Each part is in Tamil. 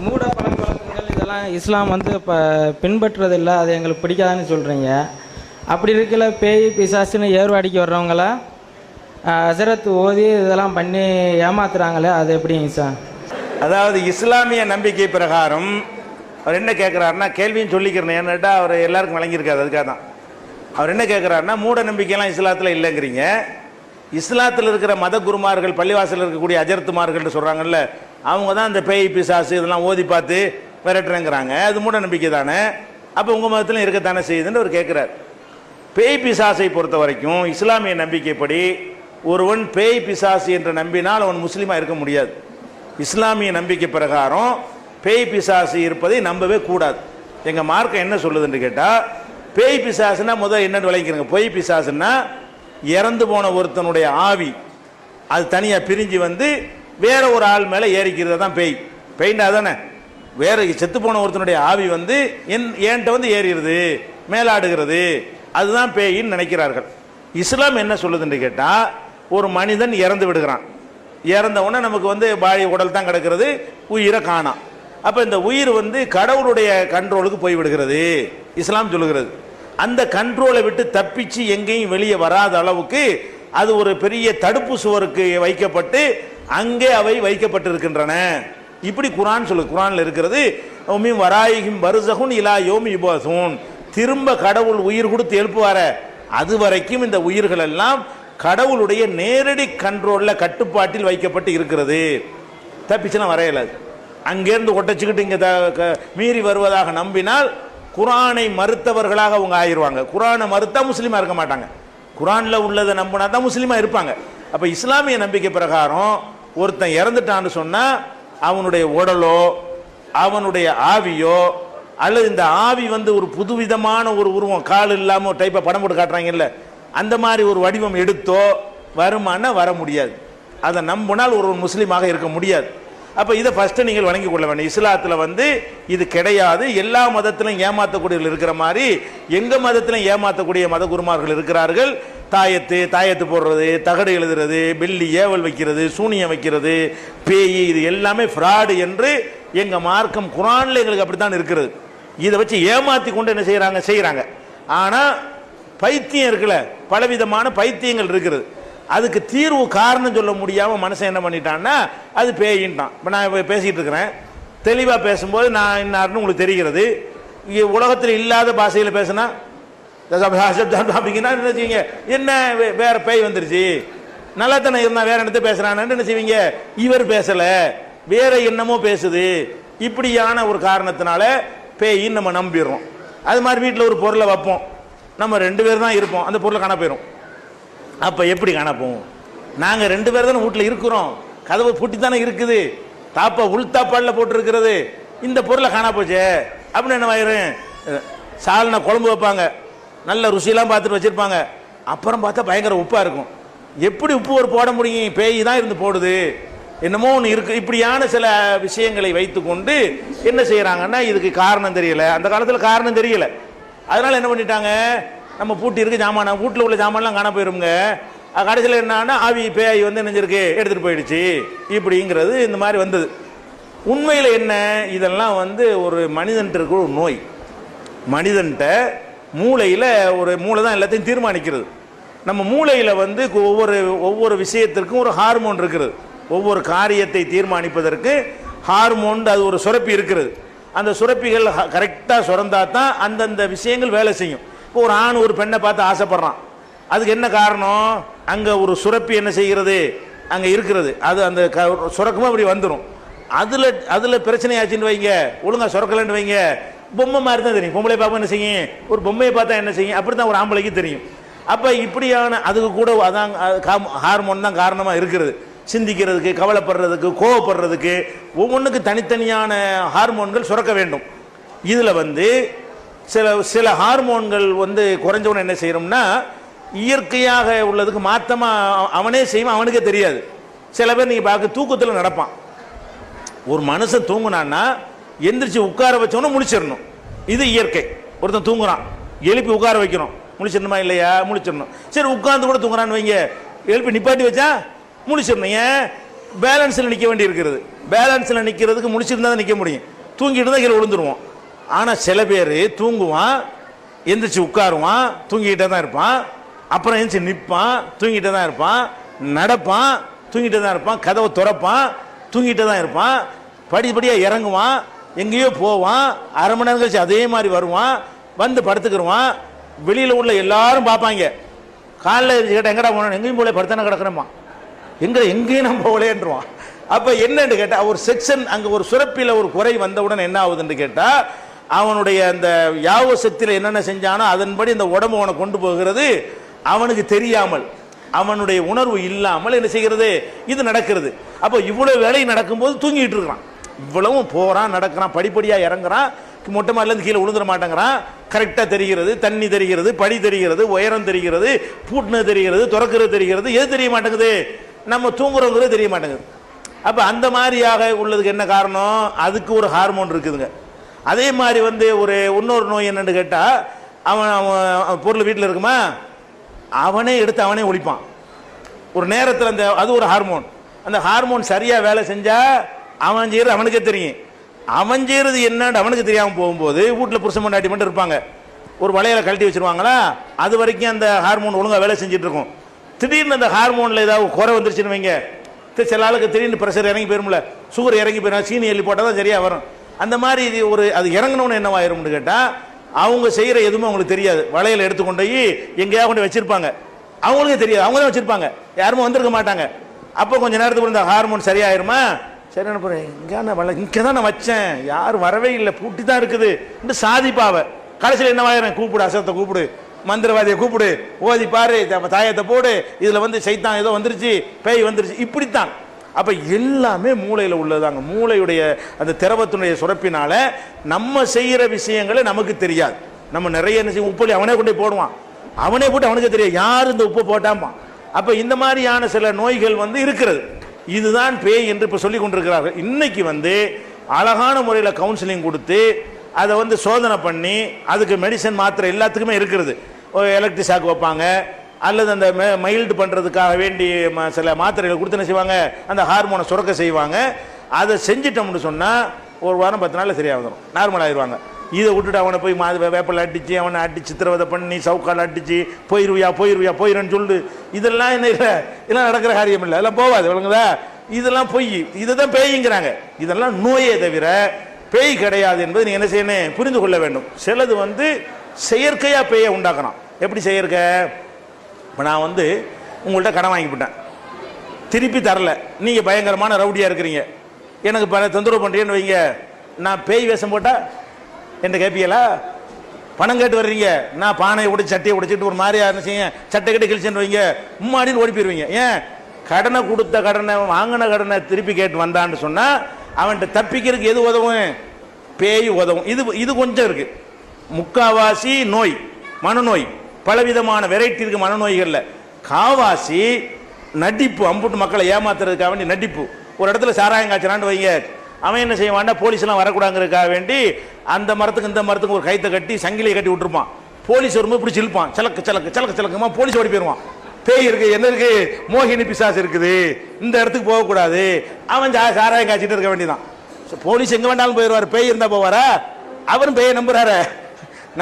மூட பழக்க வழக்கங்கள் இதெல்லாம் இஸ்லாம் வந்து இப்போ பின்பற்றுறதில்லை, அது எங்களுக்கு பிடிக்காதுன்னு சொல்கிறீங்க. அப்படி இருக்கல பேய் பிசாசுன்னு ஏர்வாடிக்கு வர்றவங்கள ஹசரத் ஓதி இதெல்லாம் பண்ணி ஏமாத்துறாங்களே, அது எப்படிங்க சார்? அதாவது இஸ்லாமிய நம்பிக்கை பிரகாரம் அவர் என்ன கேட்குறாருன்னா, கேள்வியும் சொல்லிக்கிறேன் ஏன்னாட்டா அவர் எல்லாருக்கும் வழங்கியிருக்காரு, அதுக்காக தான். அவர் என்ன கேட்குறாருன்னா, மூட நம்பிக்கையெல்லாம் இஸ்லாத்தில் இல்லைங்கிறீங்க, இஸ்லாத்தில் இருக்கிற மத குருமார்கள் பள்ளிவாசலில் இருக்கக்கூடிய அஜர்த்துமார்கள் சொல்கிறாங்கல்ல, அவங்க தான் இந்த பேய் பிசாசு இதெல்லாம் ஓதி பார்த்து விரட்டுறேங்கிறாங்க, அது மூட நம்பிக்கை தானே, அப்போ உங்கள் மதத்தில் இருக்கத்தானே செய்யுதுன்னு அவர் கேட்குறார். பேய் பிசாசை பொறுத்த வரைக்கும் இஸ்லாமிய நம்பிக்கைப்படி ஒருவன் பேய் பிசாசு என்று நம்பினால் அவன் முஸ்லீமாக இருக்க முடியாது. இஸ்லாமிய நம்பிக்கை பிரகாரம் பேய் பிசாசு இருப்பதை நம்பவே கூடாது. எங்கள் மார்க்கம் என்ன சொல்லுதுன்னு கேட்டால், பேய் பிசாசுன்னா முதல் என்னென்னு விளங்கிக்கிறங்க. பேய் பிசாசுன்னா இறந்து போன ஒருத்தனுடைய ஆவி அது தனியாக பிரிஞ்சு வந்து வேற ஒரு ஆள் மேலே ஏறிக்கிறது தான் பேய். பேய்ண்டா தானே, வேற செத்து போன ஒருத்தனுடைய ஆவி வந்து என்கிட்ட வந்து ஏறிடுது, மேலாடுகிறது, அதுதான் பேயின்னு நினைக்கிறார்கள். இஸ்லாம் என்ன சொல்லுதுன்னு கேட்டால், ஒரு மனிதன் இறந்து விடுகிறான், இறந்தவுடனே நமக்கு வந்து பாடி உடல் தான் கிடக்கிறது, உயிரை காணாம். அப்போ இந்த உயிர் வந்து கடவுளுடைய கண்ட்ரோலுக்கு போய் விடுகிறது இஸ்லாம் சொல்லுகிறது. அந்த கண்ட்ரோலை விட்டு தப்பிச்சு எங்கேயும் வெளியே வராத அளவுக்கு அது ஒரு பெரிய தடுப்பு சுவருக்கு வைக்கப்பட்டு அங்கே அவை வைக்கப்பட்டிருக்கின்றன. இப்படி குரான் சொல்லு, குரான்ல இருக்கிறது, வராயிகும் பருசகுன் இலா யோமி யுபஸூன், திரும்ப கடவுள் உயிர் கொடுத்து எழுப்புவார அது வரைக்கும் இந்த உயிர்கள் எல்லாம் கடவுளுடைய நேரடி கண்ட்ரோலில் கட்டுப்பாட்டில் வைக்கப்பட்டு இருக்கிறது. தப்பிச்சுனா வரையலாது. அங்கேருந்து ஒட்டச்சுக்கிட்டு இங்கே மீறி வருவதாக நம்பினால் குரானை மறுத்தவர்களாக அவங்க ஆயிடுவாங்க. குரானை மறுத்தா முஸ்லீமாக இருக்க மாட்டாங்க, குரானில் உள்ளதை நம்பினா தான் முஸ்லீமாக இருப்பாங்க. அப்போ இஸ்லாமிய நம்பிக்கை பிரகாரம் ஒருத்தன் இறந்துட்டான்னு சொன்னால் அவனுடைய உடலோ அவனுடைய ஆவியோ அல்லது இந்த ஆவி வந்து ஒரு புதுவிதமான ஒரு உருவம், கால் இல்லாமல் டைப்பாக படம் போட்டு காட்டுறாங்கல்ல, அந்த மாதிரி ஒரு வடிவம் எடுத்தோ வருமானா வர முடியாது. அதை நம்பினால் ஒரு முஸ்லீமாக இருக்க முடியாது. அப்போ இதை ஃபஸ்ட்டு நீங்கள் வணங்கி கொள்ள வேண்டும். இஸ்லாத்தில் வந்து இது கிடையாது. எல்லா மதத்திலும் ஏமாற்றக்கூடியவர்கள் இருக்கிற மாதிரி எங்கள் மதத்திலும் ஏமாற்றக்கூடிய மத குருமார்கள் இருக்கிறார்கள். தாயத்து போடுறது, தகடு எழுதுறது, வெள்ளி ஏவல் வைக்கிறது, சூனியம் வைக்கிறது, பேய், இது எல்லாமே ஃப்ராடு என்று எங்கள் மார்க்கம் குரானில் எங்களுக்கு அப்படித்தான் இருக்கிறது. இதை வச்சு ஏமாற்றி கொண்டு என்ன செய்கிறாங்க. ஆனால் பைத்தியம் இருக்குல்ல, பலவிதமான பைத்தியங்கள் இருக்கிறது. அதுக்கு தீர்வு காரணம் சொல்ல முடியாமல் மனுஷன் என்ன பண்ணிட்டான்னா அது பேயின்ட்டான். இப்போ நான் பேசிகிட்டு இருக்கிறேன், தெளிவாக பேசும்போது நான் இன்னாருன்னு உங்களுக்கு தெரிகிறது. உலகத்தில் இல்லாத பாஷையில் பேசுனா அப்படிங்கன்னா என்ன செய்வீங்க, என்ன வேற பேய் வந்துருச்சு, நல்லா தானே இருந்தால் வேற என்னத்தை பேசுகிறான்னு என்ன செய்வீங்க, இவர் பேசலை வேற என்னமோ பேசுது, இப்படியான ஒரு காரணத்தினால பேயின்னு நம்ம நம்பிடுறோம். அது மாதிரி வீட்டில் ஒரு பொருளை வைப்போம், நம்ம 2 பேர் தான் இருப்போம், அந்த பொருளை காண போயிடும். அப்போ எப்படி காணப்போம், நாங்கள் 2 பேர் தானே வீட்டில் இருக்கிறோம், கதவு பூட்டி தானே இருக்குது, தாப்பா உள்தாப்பாடில் போட்டுருக்கிறது, இந்த பொருளை காணா போச்சே அப்படின்னு என்ன ஆயிரும். சால்னா குழம்பு வைப்பாங்க, நல்ல ருசியெல்லாம் பார்த்துட்டு வச்சுருப்பாங்க, அப்புறம் பார்த்தா பயங்கர உப்பாக இருக்கும். எப்படி உப்பு ஒரு போட முடியும், பேய் தான் இருந்து போடுது, என்னமோ ஒன்று இருக்குது. இப்படியான சில விஷயங்களை வைத்து கொண்டு என்ன செய்கிறாங்கன்னா இதுக்கு காரணம் தெரியல, அந்த காலத்தில் காரணம் தெரியல, அதனால் என்ன பண்ணிட்டாங்க, நம்ம பூட்டி இருக்கு ஜாமான், வீட்டில் உள்ள ஜாமான்லாம் காண போயிருங்க. கடைசியில் என்னன்னா ஆவி பேய் வந்து நெஞ்சிருக்கு எடுத்துகிட்டு போயிடுச்சு இப்படிங்கிறது இந்த மாதிரி வந்தது. உண்மையில் என்ன, இதெல்லாம் வந்து ஒரு மனிதன்ட்டு இருக்கிற ஒரு நோய். மனிதன்ட்ட மூளையில் ஒரு மூளை தான் எல்லாத்தையும் தீர்மானிக்கிறது. நம்ம மூளையில் வந்து ஒவ்வொரு விஷயத்திற்கும் ஒரு ஹார்மோன் இருக்கிறது. ஒவ்வொரு காரியத்தை தீர்மானிப்பதற்கு ஹார்மோன், அது ஒரு சுரப்பி இருக்கிறது. அந்த சுரப்பிகள் கரெக்டாக சுரந்தா தான் அந்தந்த விஷயங்கள் வேலை செய்யும். இப்போ ஒரு ஆண் ஒரு பெண்ணை பார்த்து ஆசைப்படுறான், அதுக்கு என்ன காரணம், அங்கே ஒரு சுரப்பி என்ன செய்கிறது அங்கே இருக்கிறது, அது அந்த சுரக்கமாக அப்படி வந்துடும். அதில் பிரச்சனை ஆச்சுன்னு வைங்க, ஒழுங்காக சுரக்கலன்னு வைங்க, பொம்மை மாதிரி தான் தெரியும். பொம்பளை பார்ப்போம் என்ன செய்யும், ஒரு பொம்மையை பார்த்தா என்ன செய்யும், அப்படி தான் ஒரு ஆம்பளைக்கு தெரியும். அப்போ இப்படியான அதுக்கு கூட அதான் ஹார்மோன் தான் காரணமாக இருக்கிறது. சிந்திக்கிறதுக்கு, கவலைப்படுறதுக்கு, கோவப்படுறதுக்கு ஒவ்வொன்றுக்கு தனித்தனியான ஹார்மோன்கள் சுரக்க வேண்டும். இதில் வந்து சில ஹார்மோன்கள் வந்து குறைஞ்சவன என்ன செய்யறோம்னா இயற்கையாக உள்ளதுக்கு மாற்றமாக அவனே செய்வான், அவனுக்கே தெரியாது. சில பேர் நீங்கள் பார்க்க தூக்கத்தில் நடப்பான். ஒரு மனுஷன் தூங்குனான்னா எந்திரிச்சு உட்கார வச்சவனும் முடிச்சிடணும், இது இயற்கை. ஒருத்தன் தூங்குறான், எழுப்பி உட்கார வைக்கணும், முடிச்சிடணுமா இல்லையா, முடிச்சிடணும். சரி உட்கார்ந்து கூட தூங்குறான்னு வைங்க, எழுப்பி நிப்பாட்டி வச்சா முடிச்சிடணும். ஏன், பேலன்ஸில் நிற்க வேண்டி இருக்கிறது. பேலன்ஸில் நிற்கிறதுக்கு முடிச்சிருந்தா தான் நிற்க முடியும், தூங்கிட்டு தான் கீழே விழுந்துருவோம். ஆனால் சில பேர் தூங்குவான், எந்திரிச்சு உட்காருவான், தூங்கிக்கிட்டே தான் இருப்பான், அப்புறம் எந்திரிச்சு நிற்பான், தூங்கிட்டே தான் இருப்பான், நடப்பான், தூங்கிட்டே தான் இருப்பான், கதவை திறப்பான், தூங்கிட்டே தான் இருப்பான், படிப்படியாக இறங்குவான், எங்கேயோ போவான், அரை மணி நேரம் கழிச்சு அதே மாதிரி வருவான், வந்து படுத்துக்கிடுவான். வெளியில் உள்ள எல்லாரும் பார்ப்பாங்க, காலையில் கேட்டால் எங்கடா போனோம், எங்கேயும் போல படுத்தானே கிடக்கிறோமா, எங்கேயும் நம்ம போகலேன்றான். அப்போ என்னன்னு கேட்டால் ஒரு செக்ஷன் அங்கே ஒரு சுரப்பில் ஒரு குறை வந்தவுடன் என்ன ஆகுதுன்னு கேட்டால் அவனுடைய அந்த யாவ சக்தியில் என்னென்ன செஞ்சானோ அதன்படி இந்த உடம்பு அவனை கொண்டு போகிறது, அவனுக்கு தெரியாமல் அவனுடைய உணர்வு இல்லாமல் என்ன செய்கிறது இது நடக்கிறது. அப்போ இவ்வளோ வேலை நடக்கும்போது தூங்கிட்டு இருக்கிறான், இவ்வளவும் போகிறான் நடக்கிறான், படிப்படியாக இறங்குறான், மொட்டை மாடிலேருந்து கீழே விழுந்துட மாட்டேங்கிறான், கரெக்டாக தெரிகிறது, தண்ணி தெரிகிறது, படி தெரிகிறது, உயரம் தெரிகிறது, பூட்டினது தெரிகிறது, திறக்கிறது தெரிகிறது, எது தெரிய மாட்டேங்குது, நம்ம தூங்குறவங்கிறது தெரிய மாட்டேங்குது. அப்போ அந்த மாதிரியாக உள்ளதுக்கு என்ன காரணம், அதுக்கு ஒரு ஹார்மோன் இருக்குதுங்க. அதே மாதிரி ஒரு இன்னொரு நோய் என்னன்னு கேட்டால் அவன் பொருள் வீட்டில் இருக்குமா அவனே எடுத்து அவனே ஒழிப்பான் ஒரு நேரத்தில். அது ஒரு ஹார்மோன். அந்த ஹார்மோன் சரியாக வேலை செஞ்சால் அவன் செய்கிறது அவனுக்கே தெரியும். அவன் செய்கிறது என்னன்னு அவனுக்கு தெரியாமல் போகும்போது வீட்டில் புருஷன் பொண்டாட்டி மட்டும் இருப்பாங்க, ஒரு வளையலை கழட்டி வச்சுருவாங்களா, அது வரைக்கும் அந்த ஹார்மோன் ஒழுங்காக வேலை செஞ்சுட்டு இருக்கும். திடீர்னு அந்த ஹார்மோனில் ஏதாவது குறை வந்துருச்சுன்னு வைங்க, சில ஆளுக்கு திடீர்னு ப்ரெஷர் இறங்கி போயிரும்ல, சுகர் இறங்கி போயிடும், சீனி எள்ளி போட்டால் தான் சரியாக வரும். அந்த மாதிரி இது அது இறங்கணும்னு என்னவாயிரும்னு கேட்டால் அவங்க செய்கிற எதுவுமே அவங்களுக்கு தெரியாது. வளையலை எடுத்துக்கொண்டு போய் எங்கேயா கொண்டு வச்சிருப்பாங்க, அவங்களுக்கே தெரியாது, அவங்க தான் வச்சிருப்பாங்க, யாருமே வந்திருக்க மாட்டாங்க. அப்போ கொஞ்சம் நேரத்துக்கு இந்த ஹார்மோன் சரியாயிருமா, சரி என்ன போகிறேன் இங்கே தான் நான் வச்சேன், யாரும் வரவே இல்லை, பூட்டி தான் இருக்குது இந்த சாதிப்பாவை. கடைசியில் என்னவாயிரம், கூப்பிடு அசத்தை கூப்பிடு, மந்திரவாதியை கூப்பிடு, ஓதி பாரு, தாயத்தை போடு, இதில் சைத்தான் ஏதோ வந்துருச்சு, பேய் வந்துருச்சு, இப்படித்தான். அப்போ எல்லாமே மூளையில் உள்ளதாங்க. மூளையுடைய அந்த திரவத்தினுடைய சுரப்பினால நம்ம செய்கிற விஷயங்களை நமக்கு தெரியாது. நம்ம நிறைய என்ன செய்யும், உப்புலி அவனே கொண்டு போடுவான், அவனே போட்டு அவனுக்கு தெரியாது யார் இந்த உப்பு போட்டாமா. அப்போ இந்த மாதிரியான சில நோய்கள் இருக்கிறது. இதுதான் பேய் என்று இப்போ சொல்லி கொண்டிருக்கிறார்கள். இன்னைக்கு அழகான முறையில் கவுன்சிலிங் கொடுத்து அதை சோதனை பண்ணி அதுக்கு மெடிசன் மாத்திரை எல்லாத்துக்குமே இருக்கிறது. எலக்ட்ரிக் ஷாக் வைப்பாங்க, அல்லது அந்த மைல்டு பண்ணுறதுக்காக வேண்டி சில மாத்திரைகளை கொடுத்து என்ன செய்வாங்க, அந்த ஹார்மோனை சுரக்க செய்வாங்க. அதை செஞ்சிட்டோம்னு சொன்னால் ஒரு வாரம் 10 நாளில் சரியாக வந்துடும், நார்மல் ஆயிடுவாங்க. இதை விட்டுட்டு அவனை போய் வேப்பலை அடித்து அவனை அடித்து சித்திரவதை பண்ணி சவுக்கால் அடித்து போயிருன்னு சொல்லு, இதெல்லாம் என்ன இல்லை, இதெல்லாம் நடக்கிற காரியம் இல்லை, அதெல்லாம் போகாது விளங்குதா, இதெல்லாம் பொய், இதை தான் பேய்ங்கிறாங்க. இதெல்லாம் நோயே தவிர பேய் கிடையாது என்பது நீங்கள் என்ன செய்யணும், புரிந்து கொள்ள வேண்டும். சிலது செயற்கையாக பேயை உண்டாக்கணும். எப்படி செயற்கை, இப்போ நான் உங்கள்கிட்ட கடன் வாங்கிவிட்டேன், திருப்பி தரல, நீங்கள் பயங்கரமான ரவுடியாக இருக்கிறீங்க, எனக்கு பல தொந்தரவு பண்ணுறீங்கன்னு வைங்க, நான் பேய் வேஷம் போட்டால் என்ன கேட்பீங்களா, பணம் கேட்டு வர்றீங்க, நான் பானையை உடைச்சு சட்டையை உடைச்சிட்டு ஒரு மாதிரியா என்ன செய்ய சட்டை கட்டி கிழிச்சுன்னு வைங்க, மும்மாடின்னு ஓடி போயிருவீங்க. ஏன், கடனை கொடுத்த கடனை வாங்கின கடனை திருப்பி கேட்டு வந்தான்னு சொன்னால் அவன்கிட்ட தப்பிக்கிறதுக்கு எது உதவும், பேய் உதவும். இது கொஞ்சம் இருக்கு. முக்காவாசி நோய் மனநோய், பலவிதமான வெரைட்டி இருக்கு மனநோய்களில். காவாசி நடிப்பு, அம்புட்டு மக்களை ஏமாத்துறதுக்காக வேண்டி நடிப்பு. ஒரு இடத்துல சாராயம் காய்ச்சலான்னு வைங்க, அவன் என்ன செய்ய வேண்டாம், போலீஸ்லாம் வரக்கூடாங்கிறதுக்காக வேண்டி அந்த மரத்துக்கு இந்த மரத்துக்கு ஒரு கைத்தை கட்டி சங்கிலியை கட்டி விட்டுருப்பான். போலீஸ் வரும்போது இப்படி சிலுப்பான், சலக்குமா போலீஸ் ஓடி போயிடுவான். பேய் இருக்கு, என்ன இருக்கு, மோகினி பிசாசு இருக்குது, இந்த இடத்துக்கு போகக்கூடாது, அவன் சாராயம் காய்ச்சிட்டு இருக்க வேண்டியதான். போலீஸ் எங்க வேண்டாலும் போயிடுவார், பேய் இருந்தா போவாரா, அவரும் பேயை நம்புறாரு,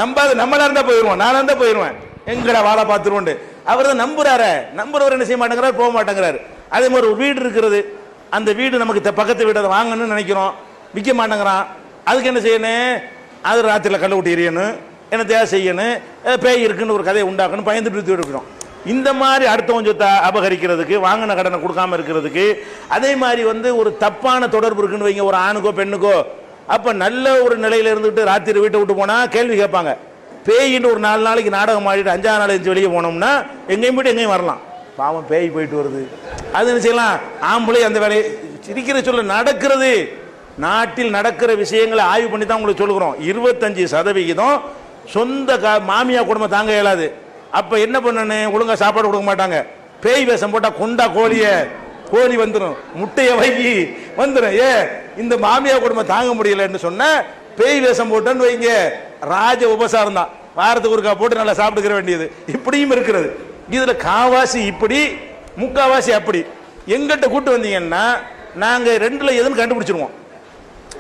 நம்பாது நம்மளா இருந்தா போயிடுவோம், நானா இருந்தா போயிடுவேன், எங்கடா வாழை பார்த்துருவோண்டு அவர் தான் நம்புறாரு. நம்புறவர் என்ன செய்ய மாட்டேங்கிறார், போக மாட்டேங்கிறாரு. அதே மாதிரி ஒரு வீடு இருக்கிறது, அந்த வீடு நமக்கு பக்கத்து வீடு அதை வாங்கணும்னு நினைக்கிறோம், விற்க மாட்டேங்கிறான், அதுக்கு என்ன செய்யணும், அது ராத்திரியில் கள்ள ஊட்டி எறியணும், என்ன தேவை செய்யணும், பேய் இருக்குன்னு ஒரு கதையை உண்டாக்கணும், பயந்துட்டு இருக்கிறோம். இந்த மாதிரி அடுத்தவன் சொத்தை அபகரிக்கிறதுக்கு, வாங்கின கடனை கொடுக்காம இருக்கிறதுக்கு, அதே மாதிரி ஒரு தப்பான தொடர்பு இருக்குன்னு வைங்க, ஒரு ஆணுக்கோ பெண்ணுக்கோ, அப்போ நல்ல ஒரு நிலையில் இருந்துட்டு ராத்திரி வீட்டை விட்டு போனால் கேள்வி கேட்பாங்க. பேயின்னு ஒரு 4 நாளைக்கு நாடகம் ஆடிட்டு 5ஆம் நாள் எழுந்து வெளியே போனோம்னா எங்கேயும் போய்ட்டு எங்கேயும் வரலாம், பாவம் பேய் போயிட்டு வருது, அது என்ன செய்யலாம், ஆம்பளை அந்த வேலையை சிரிக்கிற சொல்ல நடக்கிறது. நாட்டில் நடக்கிற விஷயங்களை ஆய்வு பண்ணி தான் உங்களுக்கு சொல்லுகிறோம். 25% சொந்த மாமியா குடும்பம் தாங்க இயலாது. அப்போ என்ன பண்ணணும், ஒழுங்கா சாப்பாடு கொடுக்க மாட்டாங்க, பேய் வேஷம் போட்டால் கொண்டா கோழி வந்துடும், முட்டையை வைக்கி வந்துடும். இந்த மாமியா குடும்பம் தாங்க முடியலன்னு சொன்ன பேய் வேஷம் போட்டோன்னு வைங்க, ராஜ உபசாரம் தான், வாரத்துக்கு ஒருக்கா போட்டு நல்லா சாப்பிட்டுக்கிற வேண்டியது. இப்படியும் இருக்கிறது. இதுல காவாசி இப்படி, முக்காவாசி அப்படி. எங்கிட்ட கூட்டு வந்தீங்கன்னா நாங்கள் ரெண்டில் எதுன்னு கண்டுபிடிச்சிருவோம்.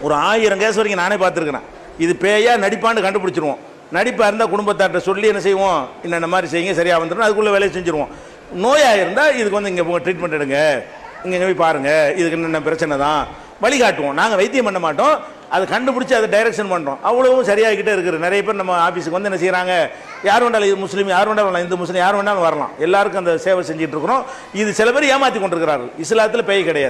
ஒரு 1000 கேஸ் வரைக்கும் நானே பார்த்துருக்கிறேன். இது பேயா நடிப்பான்னு கண்டுபிடிச்சிருவோம். நடிப்பாக இருந்தால் குடும்பத்தார்ட்ட சொல்லி என்ன செய்வோம், இந்த மாதிரி செய்யுங்க சரியாக வந்துடும், அதுக்குள்ளே வேலையை செஞ்சுருவோம். நோயாக இருந்தால் இதுக்கு வந்து இங்கே ட்ரீட்மெண்ட் எடுங்க, இங்கே போய் பாருங்கள், இதுக்கு என்னென்ன பிரச்சனை தான் வழிகாட்டுவோம். நாங்கள் வைத்தியம் பண்ண மாட்டோம், அதை கண்டுபிடிச்சி அதை டைரக்ஷன் பண்ணுறோம். அவ்வளவும் சரியாகிட்டே இருக்குது. நிறைய பேர் நம்ம ஆஃபீஸுக்கு வந்து என்ன செய்கிறாங்க, யார் வேண்டாலும் இது முஸ்லீம், யார் வேண்டாலும் வரலாம், இந்து முஸ்லீம் யார் வேண்டாலும் வரலாம், எல்லாருக்கும் அந்த சேவை செஞ்சுட்டு இருக்கிறோம். இது சில பேர் ஏமாற்றி கொண்டிருக்கிறார்கள். இஸ்லாத்தில் பேய் கிடையாது.